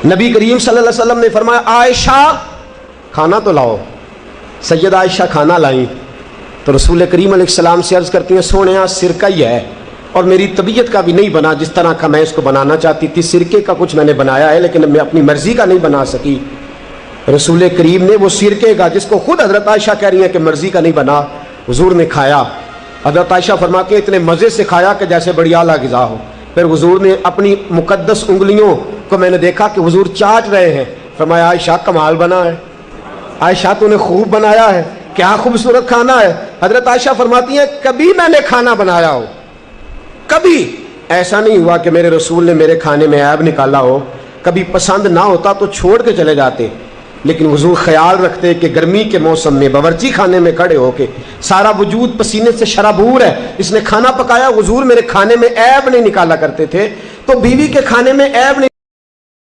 नबी करीम सल्लल्लाहु अलैहि वसल्लम ने फरमाया, आयशा खाना तो लाओ। सैयद आयशा खाना लाई तो रसूल करीम अलैहिस्सलाम से अर्ज़ करती हैं, सोने सिरका ही है और मेरी तबीयत का भी नहीं बना जिस तरह का मैं इसको बनाना चाहती थी। सिरके का कुछ मैंने बनाया है लेकिन मैं अपनी मर्जी का नहीं बना सकी। रसूल करीम ने वो सिरके का, जिसको खुद हज़रत आयशा कह रही है कि मर्जी का नहीं बना, हुजूर ने खाया। हज़रत आयशा फरमाती है, इतने मज़े से खाया कि जैसे बड़ी आला ग़िज़ा हो। फिर हुजूर ने अपनी मुक़द्दस उंगलियों को मैंने देखा कि हुजूर चाट रहे हैं। फरमाया, आयशा कमाल बना है, आयशा तूने खूब बनाया है, क्या खूबसूरत खाना है। हज़रत आयशा फरमाती हैं, कभी मैंने खाना बनाया हो, कभी ऐसा नहीं हुआ कि मेरे रसूल ने मेरे खाने में ऐब निकाला हो। कभी पसंद ना होता तो छोड़ के चले जाते, लेकिन हुजूर ख्याल रखते कि गर्मी के मौसम में बावर्ची खाने में खड़े होके सारा वजूद पसीने से शराबूर है, इसने खाना पकाया। हुजूर मेरे खाने में ऐब नहीं निकाला करते थे। तो बीवी के खाने में ऐब नहीं